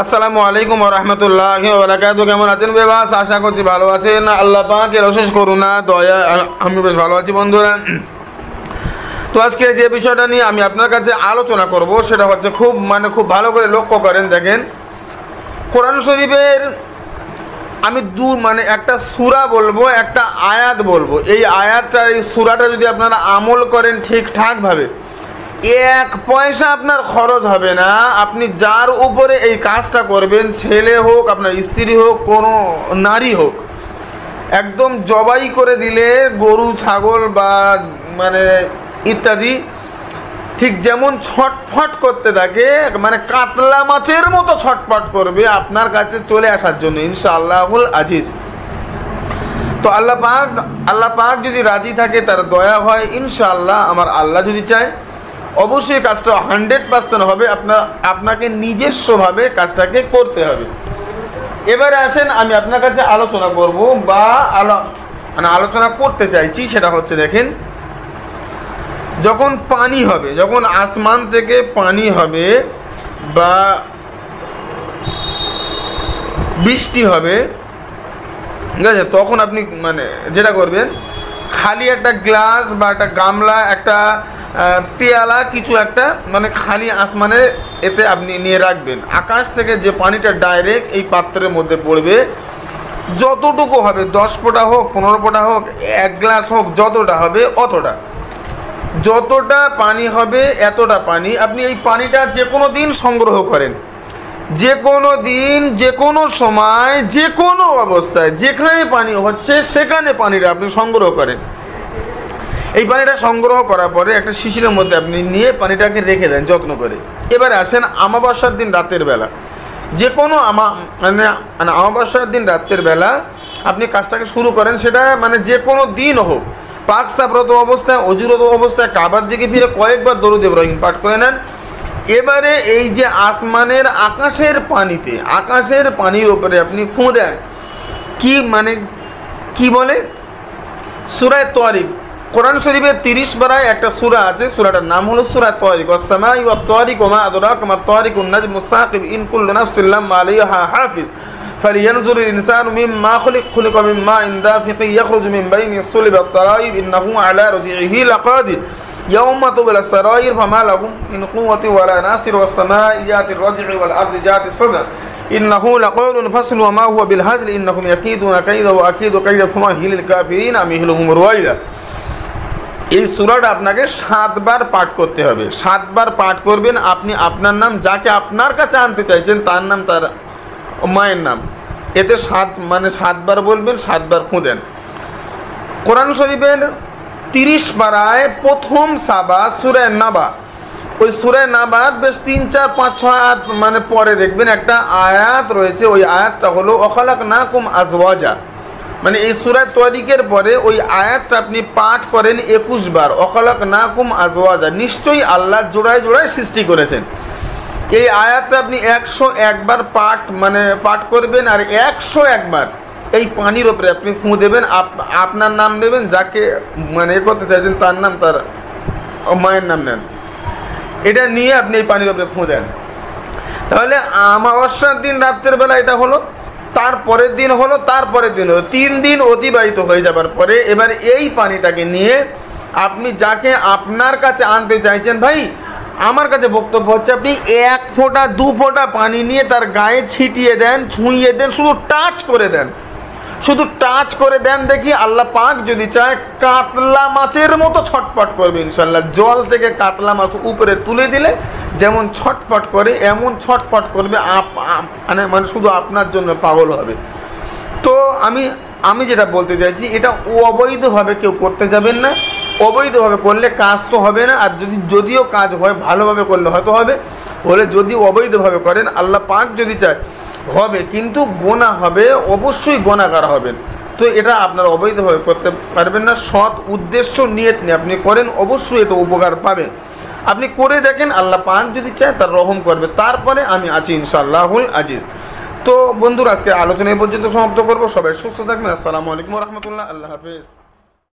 আসসালামু আলাইকুম ওয়া রাহমাতুল্লাহি ওয়া বারাকাতুহু। কেমন আছেন বেবাস? আশা করছি ভালো আছেন। আল্লাহ পাকের অশেষ করুণা দয়া আমি বেশ ভালো আছি বন্ধুরা। তো আজকে যে বিষয়টা নিয়ে আমি আপনার কাছে আলোচনা করব সেটা হচ্ছে খুব ভালো করে লক্ষ্য করেন। দেখেন, কোরআন শরীফের আমি একটা সূরা বলবো, একটা আয়াত বলবো। এই আয়াতটা, এই সূরাটা যদি আপনারা আমল করেন ঠিকঠাকভাবে, এক পয়সা আপনার খরচ হবে না। আপনি যার উপরে এই কাজটা করবেন, ছেলে হোক, আপনার স্ত্রী হোক, কোনো নারী হোক, একদম জবাই করে দিলে গরু, ছাগল বা ইত্যাদি, ঠিক যেমন ছটফট করতে থাকে, কাতলা মাছের মতো ছটফট করবে আপনার কাছে চলে আসার জন্য, ইনশাআল্লাহুল আজিজ। তো আল্লাহ পাক যদি রাজি থাকে, তার দয়া হয়, ইনশাআল্লাহ আমার আল্লাহ যদি চায়, অবশ্যই কাজটা 100% হবে। আপনাকে নিজস্বভাবে কাজটাকে করতে হবে। এবারে আসেন, আমি আপনার কাছে আলোচনা করব বা আলোচনা করতে চাইছি, সেটা হচ্ছে দেখেন, যখন পানি হবে, যখন আসমান থেকে পানি হবে বা বৃষ্টি হবে, ঠিক আছে, তখন আপনি যেটা করবেন, খালি একটা গ্লাস বা একটা গামলা, একটা পেয়ালা, কিছু একটা খালি আসমানে এতে আপনি নিয়ে রাখবেন। আকাশ থেকে যে পানিটা ডাইরেক্ট এই পাত্রের মধ্যে পড়বে, যতটুকু হবে, 10 ফোঁটা হোক, 15 ফোঁটা হোক, 1 গ্লাস হোক, যতটা হবে যতটা পানি হবে, এতটা পানি আপনি এই পানিটা যে কোনো দিন সংগ্রহ করেন, যে কোনো দিন, যে কোনো সময়, যে কোনো অবস্থায়, যেখানে পানি হচ্ছে সেখানে পানিটা আপনি সংগ্রহ করেন। এই পানিটা সংগ্রহ করার পরে একটা শিশিরের মধ্যে আপনি নিয়ে পানিটাকে রেখে দেন যত্ন করে। এবারে আসেন, অমাবস্যার দিন রাতের বেলা, যে কোনো অমাবস্যার দিন রাতের বেলা আপনি কাজটাকে শুরু করেন। সেটা যে কোনো দিন হোক, পাক সাফরত অবস্থায়, অজুরত অবস্থায় কাবার দিকে ফিরে কয়েকবার দরুদ ইব্রাহিম পাঠ করে নেন। এবারে এই যে আসমানের আকাশের পানির উপরে আপনি ফু দেন। কি বলে? সূরা তারিক। কোরআন শরীফের 30 পারায় একটা সূরা আছে, সূরাটার নাম হলো সূরা তারিক। ওয়াস-সামাই ওয়াত-তারিক ওয়া মা আদরাকা মাত-তারিকুন নাজমুস সাকিব ইন কুল্লু নাফসিন লাম্মা আলাইহা হাফিজ ফালিয়ানজুরিল ইনসানু মিম্মা খুলিকা মিন মাইন দাফিকিন ইয়াখরুজু মিন বাইনিস সুলবি ওয়াত-তারাইব ইন্নাহু আলা রাজিহি লাকাদির ইয়াওমা তুবলা সারাইর ফামা লাহুম মিন কুওয়াতিন ওয়ালা নাসির ওয়াস-সামাই যাতির রাজ'i ওয়াল আরদি যাতিস সাদা ইন্নাহু লাকাউলুন ফাসলু ওয়া মা হুয়া বিল হাজল ইন্নাহুম ইয়াকিদুনা কাইদা ওয়া আকিদু কাইদা ফামাহিলিল কাফিরিন আমহিলহুম রুওয়াইদা। এই সূরাটা আপনাকে 7 বার পাঠ করতে হবে। 7 বার পাঠ করবেন। আপনি আপনার নাম, যাকে আপনার কাছে আনতে চাইছেন, তার নাম, তার মায়ের নাম, এতে 7 বার বলবেন, 7 বার খুঁদেন। কোরআন শরীফের 30 পারায় প্রথম সাবা সূরা নাবা, ওই সূরা নাবার বেশ 3, 4, 5, 6 আয়াত পরে দেখবেন একটা আয়াত রয়েছে। ওই আয়াতটা হলো ওয়াখালাকনাকুম আজওয়াজা। এই সূরা তারিকের পরে ওই আয়াতটা আপনি পাঠ করেন 21 বার। ওয়াখালাকনাকুম আজওয়াজা, নিশ্চয়ই আল্লাহ জোড়ায় জোড়ায় সৃষ্টি করেছেন। এই আয়াতটা আপনি 101 বার পাঠ করবেন, আর 101 বার এই পানির ওপরে আপনি ফু দেবেন। আপনার নাম নেবেন, যাকে করতে চাইছেন তার নাম, তার মায়ের নাম নেন। এটা নিয়ে আপনি এই পানির ওপরে ফু দেন। তাহলে অমাবস্যার দিন রাত্রের বেলা এটা হলো, তারপরের দিন হলো, 3 দিন অতিবাহিত হয়ে যাবার পরে এবার এই পানিটাকে নিয়ে আপনি যাকে আপনার কাছে আনতে চাইছেন, ভাই আমার কাছে বক্তব্য হচ্ছে, আপনি 1 ফোঁটা 2 ফোঁটা পানি নিয়ে তার গায়ে ছিটিয়ে দেন, ছুঁইয়ে দেন, শুধু টাচ করে দেন। দেখি আল্লাহ পাক যদি চায়, কাতলা মাছের মতো ছটপট করবে ইনশাল্লাহ। জল থেকে কাতলা মাছ উপরে তুলে দিলে যেমন ছটপট করে, এমন ছটপট করবে, শুধু আপনার জন্য পাগল হবে। তো আমি যেটা বলতে চাইছি, এটা অবৈধভাবে কেউ করতে যাবেন না। অবৈধভাবে করলে কাজ তো হবে না, আর যদিও কাজ হয়, ভালোভাবে করলে হয়তো হবে, যদি অবৈধভাবে করেন, আল্লাহ পাক যদি চায় হবে, কিন্তু গোনা হবে, অবশ্যই গোনাগার হবেন। তো এটা আপনারা অবৈধভাবে করতে পারবেন না। সৎ উদ্দেশ্য নিয়ত নিয়ে আপনি করেন, অবশ্যই এটা উপকার পাবেন। আপনি করে দেখেন, আল্লাহ পাক যদি চায় তার রহম করবে। তারপরে আমি আছি ইনশাআল্লাহুল আজিজ। তো বন্ধুরা, আজকে আলোচনা এই পর্যন্ত সমাপ্ত করবো। সবাই সুস্থ থাকবেন। আসসালামু আলাইকুম ওয়া রাহমাতুল্লাহ। আল্লাহ হাফেজ।